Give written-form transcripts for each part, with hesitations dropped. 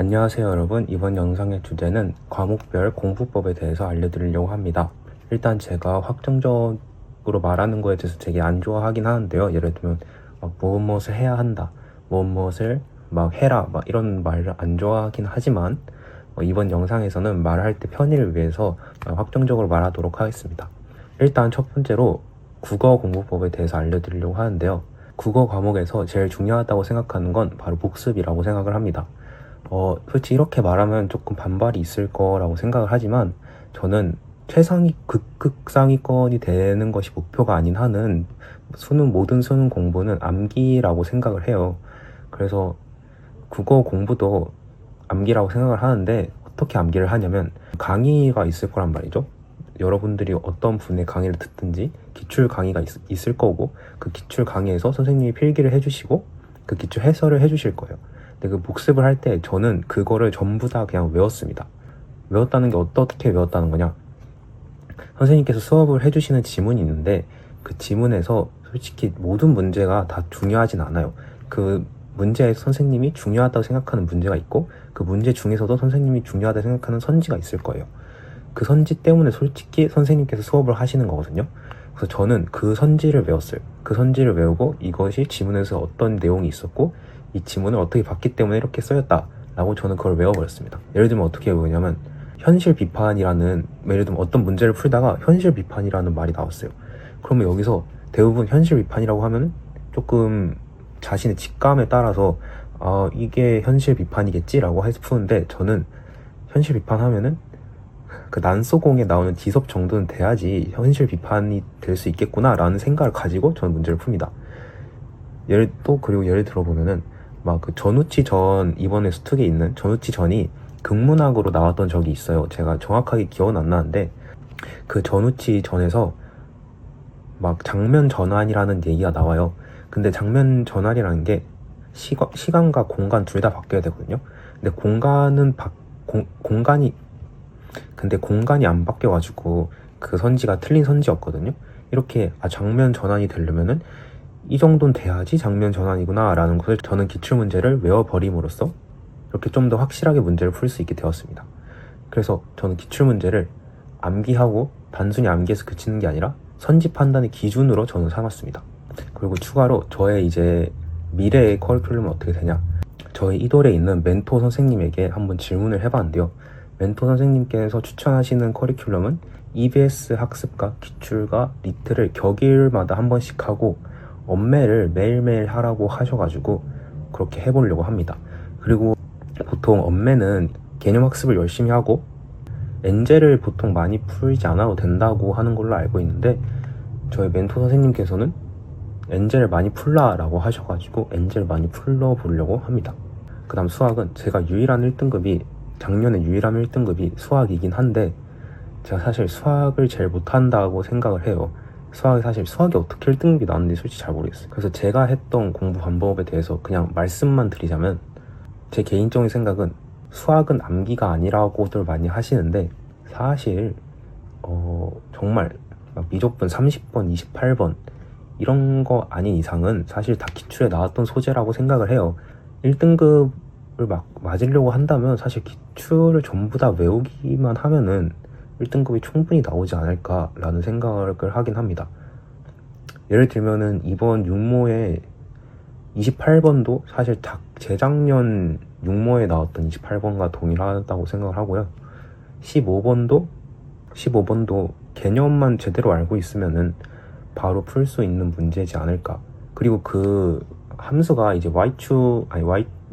안녕하세요 여러분. 이번 영상의 주제는 과목별 공부법에 대해서 알려드리려고 합니다. 일단 제가 확정적으로 말하는 거에 대해서 되게 안 좋아하긴 하는데요. 예를 들면 무엇을 해야 한다, 무엇을 해라 이런 말을 안 좋아하긴 하지만 이번 영상에서는 말할 때 편의를 위해서 확정적으로 말하도록 하겠습니다. 일단 첫 번째로 국어 공부법에 대해서 알려드리려고 하는데요. 국어 과목에서 제일 중요하다고 생각하는 건 바로 복습이라고 생각을 합니다. 솔직히 이렇게 말하면 조금 반발이 있을 거라고 생각을 하지만 저는 최상위 극상위권이 되는 것이 목표가 아닌 한은 모든 수능 공부는 암기라고 생각을 해요. 그래서 국어 공부도 암기라고 생각을 하는데 어떻게 암기를 하냐면 강의가 있을 거란 말이죠. 여러분들이 어떤 분의 강의를 듣든지 기출 강의가 있을 거고 그 기출 강의에서 선생님이 필기를 해주시고 그 기출 해설을 해주실 거예요. 근데 그 복습을 할 때 저는 그거를 전부 다 그냥 외웠습니다. 외웠다는 게 어떻게 외웠다는 거냐? 선생님께서 수업을 해주시는 지문이 있는데 그 지문에서 솔직히 모든 문제가 다 중요하진 않아요. 그 문제에서 선생님이 중요하다고 생각하는 문제가 있고 그 문제 중에서도 선생님이 중요하다고 생각하는 선지가 있을 거예요. 그 선지 때문에 솔직히 선생님께서 수업을 하시는 거거든요. 그래서 저는 그 선지를 외웠어요. 그 선지를 외우고 이것이 지문에서 어떤 내용이 있었고 이 지문을 어떻게 봤기 때문에 이렇게 쓰였다 라고 저는 그걸 외워버렸습니다. 예를 들면 어떻게 외우냐면 현실 비판이라는, 예를 들면 어떤 문제를 풀다가 현실 비판이라는 말이 나왔어요. 그러면 여기서 대부분 현실 비판이라고 하면 조금 자신의 직감에 따라서 이게 현실 비판이겠지 라고 해서 푸는데, 저는 현실 비판하면은 그 난소공에 나오는 지섭 정도는 돼야지 현실 비판이 될 수 있겠구나 라는 생각을 가지고 저는 문제를 풉니다. 그리고 예를 들어보면은 그 전우치 전, 이번에 수특에 있는 전우치 전이 극문학으로 나왔던 적이 있어요. 제가 정확하게 기억은 안 나는데 그 전우치 전에서 장면 전환이라는 얘기가 나와요. 근데 장면 전환이라는 게 시간과 공간 둘 다 바뀌어야 되거든요. 근데 공간이 안 바뀌어가지고 그 선지가 틀린 선지였거든요. 이렇게 장면 전환이 되려면은 이 정도는 돼야지 장면 전환이구나 라는 것을 저는 기출문제를 외워버림으로써 이렇게 좀 더 확실하게 문제를 풀 수 있게 되었습니다. 그래서 저는 기출문제를 암기하고 단순히 암기해서 그치는 게 아니라 선지 판단의 기준으로 저는 삼았습니다. 그리고 추가로 저의 이제 미래의 커리큘럼은 어떻게 되냐, 저희 이돌에 있는 멘토 선생님에게 한번 질문을 해봤는데요. 멘토 선생님께서 추천하시는 커리큘럼은 EBS 학습과 기출과 리트를 격일마다 한 번씩 하고 엄매를 매일매일 하라고 하셔가지고 그렇게 해보려고 합니다. 그리고 보통 엄매는 개념 학습을 열심히 하고 엔젤을 보통 많이 풀지 않아도 된다고 하는 걸로 알고 있는데, 저희 멘토 선생님께서는 엔젤을 많이 풀라라고 하셔가지고 엔젤을 많이 풀러보려고 합니다. 그 다음 수학은 제가 작년에 유일한 1등급이 수학이긴 한데 제가 사실 수학을 제일 못한다고 생각을 해요. 수학이 어떻게 1등급이 나왔는지 솔직히 잘 모르겠어요. 그래서 제가 했던 공부 방법에 대해서 그냥 말씀만 드리자면, 제 개인적인 생각은 수학은 암기가 아니라고들 많이 하시는데 사실 정말 미적분 30번, 28번 이런 거 아닌 이상은 사실 다 기출에 나왔던 소재라고 생각을 해요. 1등급을 맞으려고 한다면 사실 기출을 전부 다 외우기만 하면은 1등급이 충분히 나오지 않을까라는 생각을 하긴 합니다. 예를 들면은 이번 육모에 28번도 사실 재작년 육모에 나왔던 28번과 동일하다고 생각을 하고요. 15번도 개념만 제대로 알고 있으면은 바로 풀 수 있는 문제지 않을까. 그리고 그 함수가 이제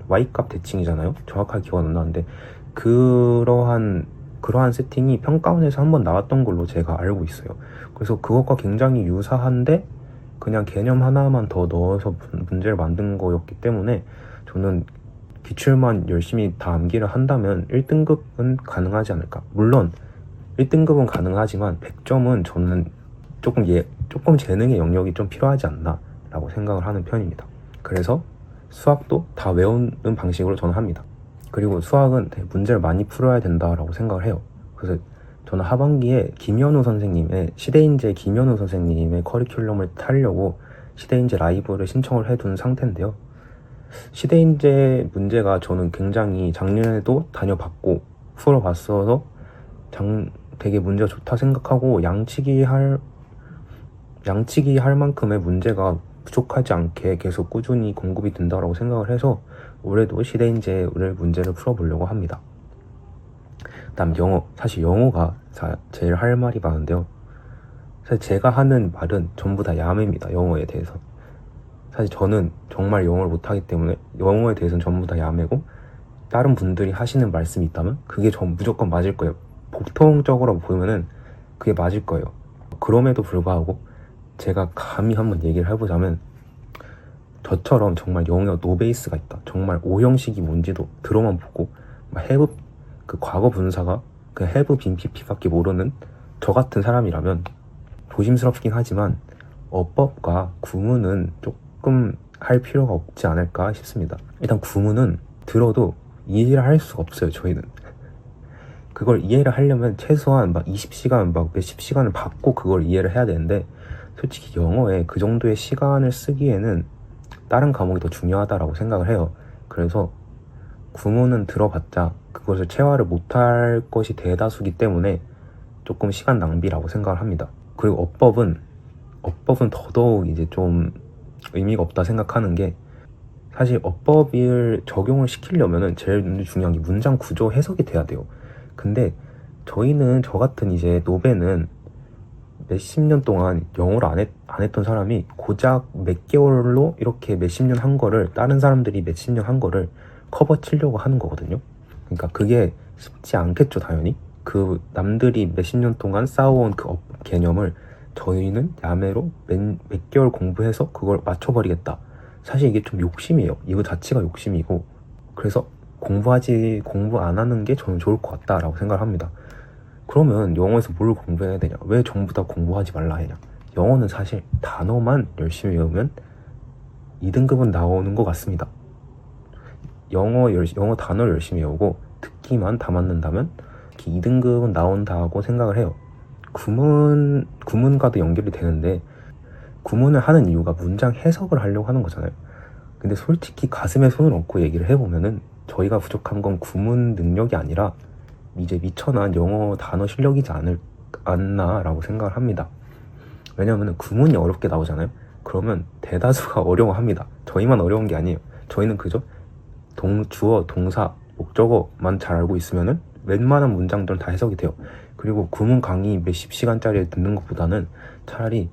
y값 대칭이잖아요. 정확하게 기억 안 나는데 그러한 세팅이 평가원에서 한번 나왔던 걸로 제가 알고 있어요. 그래서 그것과 굉장히 유사한데 그냥 개념 하나만 더 넣어서 문제를 만든 거였기 때문에 저는 기출만 열심히 다 암기를 한다면 1등급은 가능하지 않을까. 물론 1등급은 가능하지만 100점은 저는 조금 재능의 영역이 좀 필요하지 않나 라고 생각을 하는 편입니다. 그래서 수학도 다 외우는 방식으로 저는 합니다. 그리고 수학은 문제를 많이 풀어야 된다라고 생각을 해요. 그래서 저는 하반기에 시대인재 김현우 선생님의 커리큘럼을 타려고 시대인재 라이브를 신청을 해둔 상태인데요. 시대인재 문제가 저는 굉장히 작년에도 다녀봤고 풀어봤어서 되게 문제가 좋다 생각하고 양치기 할 만큼의 문제가 부족하지 않게 계속 꾸준히 공급이 된다고 생각을 해서 올해도 시대인재를 문제를 풀어보려고 합니다. 그다음 영어. 사실 영어가 제일 할 말이 많은데요. 사실 제가 하는 말은 전부 다 야매입니다. 영어에 대해서. 사실 저는 정말 영어를 못하기 때문에 영어에 대해서는 전부 다 야매고, 다른 분들이 하시는 말씀이 있다면 그게 무조건 맞을 거예요. 보통적으로 보면은 그게 맞을 거예요. 그럼에도 불구하고 제가 감히 한번 얘기를 해보자면, 저처럼 정말 영어 노베이스가 있다, 정말 오형식이 뭔지도 들어만 보고 그 과거 분사가 그 have been pp밖에 모르는 저 같은 사람이라면 조심스럽긴 하지만 어법과 구문은 조금 할 필요가 없지 않을까 싶습니다. 일단 구문은 들어도 이해를 할 수가 없어요. 저희는 그걸 이해를 하려면 최소한 20시간 몇십 시간을 받고 그걸 이해를 해야 되는데, 솔직히 영어에 그 정도의 시간을 쓰기에는 다른 과목이 더 중요하다라고 생각을 해요. 그래서 구문은 들어봤자 그것을 체화를 못할 것이 대다수기 때문에 조금 시간 낭비라고 생각을 합니다. 그리고 어법은 더더욱 이제 좀 의미가 없다 생각하는 게, 사실 어법을 적용을 시키려면은 제일 중요한 게 문장 구조 해석이 돼야 돼요. 근데 저 같은 이제 노베는 몇십 년 동안 영어를 안 했던 사람이 고작 몇 개월로 이렇게 몇십 년 한 거를, 다른 사람들이 몇십 년 한 거를 커버 치려고 하는 거거든요. 그러니까 그게 쉽지 않겠죠, 당연히. 그 남들이 몇십 년 동안 쌓아온 그 개념을 저희는 야매로 몇 개월 공부해서 그걸 맞춰버리겠다. 사실 이게 좀 욕심이에요. 이거 자체가 욕심이고, 그래서 공부 안 하는 게 저는 좋을 것 같다라고 생각을 합니다. 그러면 영어에서 뭘 공부해야 되냐? 왜 전부 다 공부하지 말라 하냐? 영어는 사실 단어만 열심히 외우면 2등급은 나오는 것 같습니다. 영어 단어를 열심히 외우고 듣기만 다 맞는다면 2등급은 나온다고 생각을 해요. 구문과도 연결이 되는데, 구문을 하는 이유가 문장 해석을 하려고 하는 거잖아요. 근데 솔직히 가슴에 손을 얹고 얘기를 해보면은 저희가 부족한 건 구문 능력이 아니라 이제 미천한 영어 단어 실력이지 않나라고 생각을 합니다. 왜냐하면 구문이 어렵게 나오잖아요. 그러면 대다수가 어려워합니다. 저희만 어려운 게 아니에요. 저희는 그저 주어, 동사, 목적어만 잘 알고 있으면은 웬만한 문장들은 다 해석이 돼요. 그리고 구문 강의 몇십 시간짜리 듣는 것보다는 차라리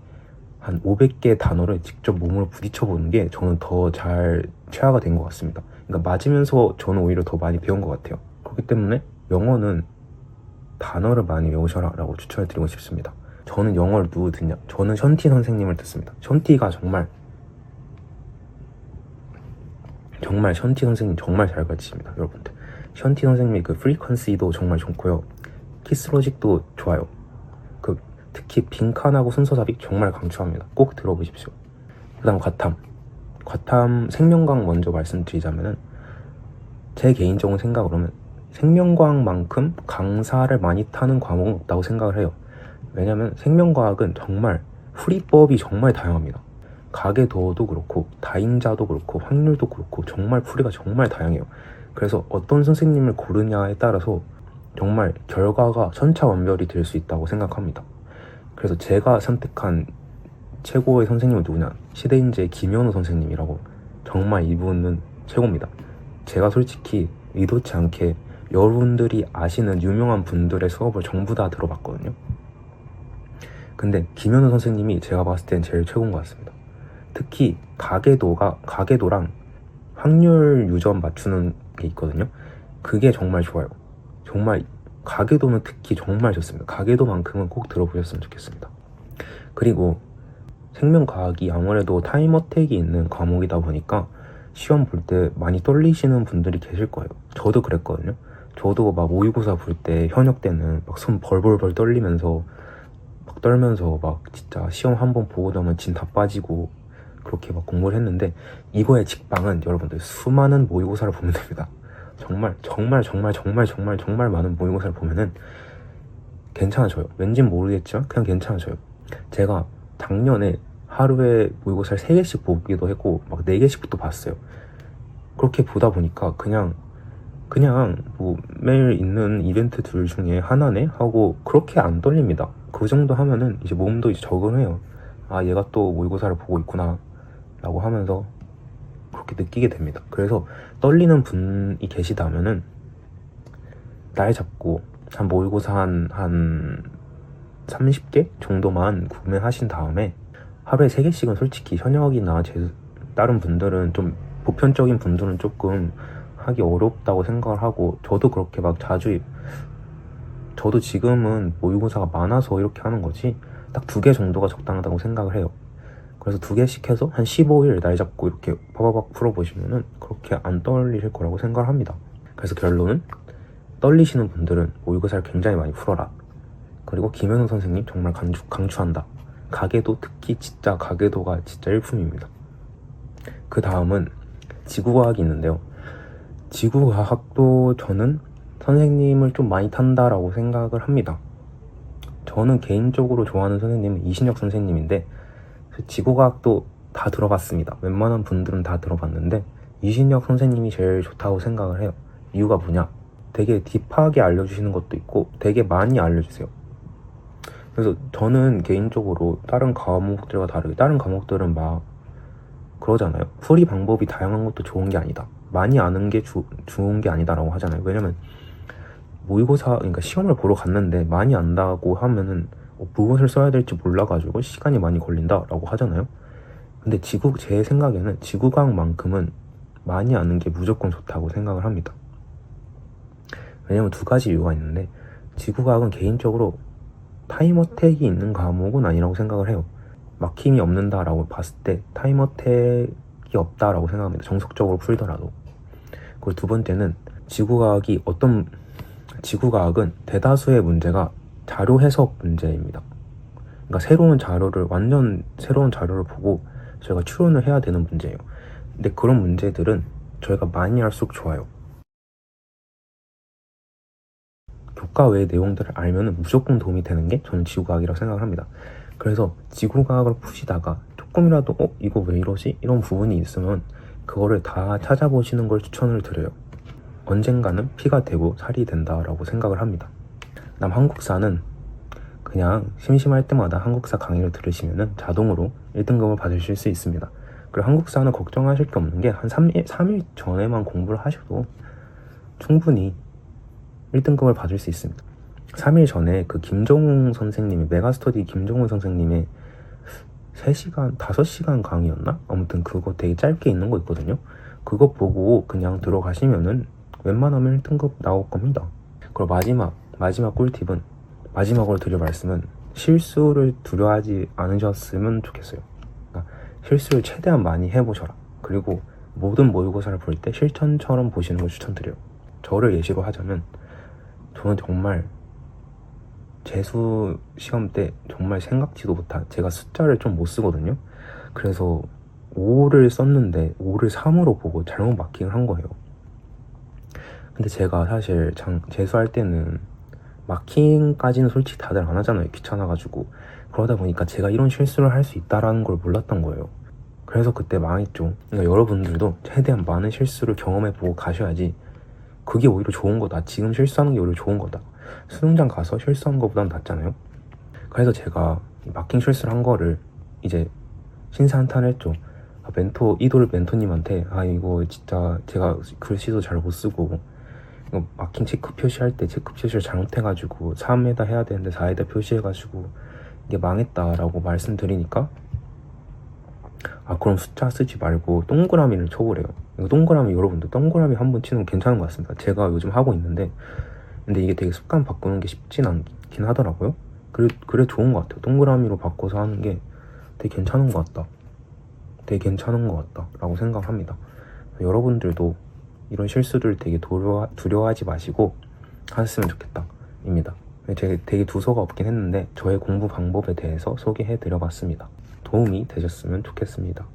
한 500개의 단어를 직접 몸으로 부딪혀보는 게 저는 더 잘 체화가 된 것 같습니다. 그러니까 맞으면서 저는 오히려 더 많이 배운 것 같아요. 그렇기 때문에 영어는 단어를 많이 외우셔라 라고 추천을 드리고 싶습니다. 저는 영어를 누구 듣냐? 저는 션티 선생님을 듣습니다. 션티가 정말 션티 선생님 정말 잘 가르치십니다, 여러분들. 션티 선생님의 그 프리퀀시도 정말 좋고요. 키스로직도 좋아요. 특히 빈칸하고 순서잡이 정말 강추합니다. 꼭 들어보십시오. 그 다음 과탐 생명과학 먼저 말씀드리자면은, 제 개인적인 생각으로는 생명과학만큼 강사를 많이 타는 과목은 없다고 생각을 해요. 왜냐면 생명과학은 정말 풀이법이 정말 다양합니다. 가계도어도 그렇고 다인자도 그렇고 확률도 그렇고 정말 풀이가 정말 다양해요. 그래서 어떤 선생님을 고르냐에 따라서 정말 결과가 천차만별이 될 수 있다고 생각합니다. 그래서 제가 선택한 최고의 선생님은 누구냐? 시대인재 김현우 선생님이라고. 정말 이분은 최고입니다. 제가 솔직히 의도치 않게 여러분들이 아시는 유명한 분들의 수업을 전부 다 들어봤거든요. 근데 김현우 선생님이 제가 봤을 땐 제일 최고인 것 같습니다. 특히 가계도랑 확률 유전 맞추는 게 있거든요. 그게 정말 좋아요. 정말 가계도는 특히 정말 좋습니다. 가계도만큼은 꼭 들어보셨으면 좋겠습니다. 그리고 생명과학이 아무래도 타임 어택이 있는 과목이다 보니까 시험 볼 때 많이 떨리시는 분들이 계실 거예요. 저도 그랬거든요. 저도 모의고사 볼 때 현역 때는 손 벌벌벌 떨면서 진짜 시험 한번 보고 나면 진 다 빠지고 그렇게 공부를 했는데, 이거의 직방은 여러분들 수많은 모의고사를 보면 됩니다. 정말 많은 모의고사를 보면은 괜찮아져요. 왠진 모르겠지만 그냥 괜찮아져요. 제가 작년에 하루에 모의고사를 3개씩 보기도 했고 4개씩부터 봤어요. 그렇게 보다 보니까 그냥 뭐 매일 있는 이벤트들 중에 하나네 하고 그렇게 안 떨립니다. 그 정도 하면은 이제 몸도 이제 적응해요. 아, 얘가 또 모의고사를 보고 있구나 라고 하면서 그렇게 느끼게 됩니다. 그래서 떨리는 분이 계시다면은 날 잡고 한 모의고사 한 30개 정도만 구매하신 다음에 하루에 3개씩은 솔직히 현역이나 다른 분들은 좀 보편적인 분들은 조금 하기 어렵다고 생각을 하고, 저도 그렇게 막 자주, 저도 지금은 모의고사가 많아서 이렇게 하는 거지 딱 2개 정도가 적당하다고 생각을 해요. 그래서 2개씩 해서 한 15일 날 잡고 이렇게 바바박 풀어보시면은 그렇게 안 떨리실 거라고 생각을 합니다. 그래서 결론은 떨리시는 분들은 모의고사를 굉장히 많이 풀어라. 그리고 김현우 선생님 정말 강추한다. 가계도, 특히 진짜 가계도가 진짜 일품입니다. 그 다음은 지구과학이 있는데요. 지구과학도 저는 선생님을 좀 많이 탄다라고 생각을 합니다. 저는 개인적으로 좋아하는 선생님은 이신혁 선생님인데, 지구과학도 다 들어봤습니다. 웬만한 분들은 다 들어봤는데 이신혁 선생님이 제일 좋다고 생각을 해요. 이유가 뭐냐? 되게 딥하게 알려주시는 것도 있고 되게 많이 알려주세요. 그래서 저는 개인적으로 다른 과목들과 다르게, 다른 과목들은 막 그러잖아요. 풀이 방법이 다양한 것도 좋은 게 아니다. 많이 아는 게 좋은 게 아니다라고 하잖아요. 왜냐면 모의고사, 그러니까 시험을 보러 갔는데 많이 안다고 하면은 무엇을 써야 될지 몰라가지고 시간이 많이 걸린다라고 하잖아요. 근데 제 생각에는 지구과학만큼은 많이 아는 게 무조건 좋다고 생각을 합니다. 왜냐면 2가지 이유가 있는데, 지구과학은 개인적으로 타임어택이 있는 과목은 아니라고 생각을 해요. 막힘이 없는다라고 봤을 때 타임어택이 없다라고 생각합니다. 정석적으로 풀더라도. 그리고 2번째는 지구과학은 대다수의 문제가 자료 해석 문제입니다. 그러니까 완전 새로운 자료를 보고 저희가 추론을 해야 되는 문제예요. 근데 그런 문제들은 저희가 많이 할수록 좋아요. 교과 외의 내용들을 알면 무조건 도움이 되는 게 저는 지구과학이라고 생각을 합니다. 그래서 지구과학을 푸시다가 조금이라도 이거 왜 이러지? 이런 부분이 있으면 그거를 다 찾아보시는 걸 추천을 드려요. 언젠가는 피가 되고 살이 된다라고 생각을 합니다. 한국사는 그냥 심심할 때마다 한국사 강의를 들으시면 자동으로 1등급을 받으실 수 있습니다. 그리고 한국사는 걱정하실 게 없는 게 한 3일 전에만 공부를 하셔도 충분히 1등급을 받을 수 있습니다. 3일 전에 그 김정웅 선생님의, 메가스터디 김정웅 선생님의 3시간, 5시간 강의였나? 아무튼 그거 되게 짧게 있는 거 있거든요. 그거 보고 그냥 들어가시면은 웬만하면 1등급 나올 겁니다. 그리고 마지막 꿀팁은, 마지막으로 드릴 말씀은 실수를 두려워하지 않으셨으면 좋겠어요. 그러니까 실수를 최대한 많이 해보셔라. 그리고 모든 모의고사를 볼 때 실전처럼 보시는 걸 추천드려요. 저를 예시로 하자면, 저는 정말 재수 시험 때 정말 생각지도 못한, 제가 숫자를 좀 못 쓰거든요. 그래서 5를 썼는데 5를 3으로 보고 잘못 마킹을 한 거예요. 근데 제가 사실 재수할 때는 마킹까지는 솔직히 다들 안 하잖아요. 귀찮아가지고. 그러다 보니까 제가 이런 실수를 할 수 있다라는 걸 몰랐던 거예요. 그래서 그때 망했죠. 그러니까 여러분들도 최대한 많은 실수를 경험해보고 가셔야지 그게 오히려 좋은 거다. 지금 실수하는 게 오히려 좋은 거다. 수능장 가서 실수한 거보단 낫잖아요. 그래서 제가 마킹 실수를 한 거를 이제 신세한탄했죠. 이돌 멘토님한테 이거 진짜 제가 글씨도 잘 못 쓰고 이거 마킹 체크 표시할 때 체크 표시를 잘못해가지고 3에다 해야 되는데 4에다 표시해가지고 이게 망했다라고 말씀드리니까, 그럼 숫자 쓰지 말고 동그라미를 쳐보래요. 이거 동그라미, 여러분들 동그라미 한번 치는 거 괜찮은 것 같습니다. 제가 요즘 하고 있는데, 근데 이게 되게 습관 바꾸는 게 쉽진 않긴 하더라고요. 그래 좋은 것 같아요. 동그라미로 바꿔서 하는 게 되게 괜찮은 것 같다. 라고 생각합니다. 여러분들도 이런 실수를 되게 두려워하지 마시고 하셨으면 좋겠다 입니다. 제가 되게 두서가 없긴 했는데 저의 공부 방법에 대해서 소개해 드려봤습니다. 도움이 되셨으면 좋겠습니다.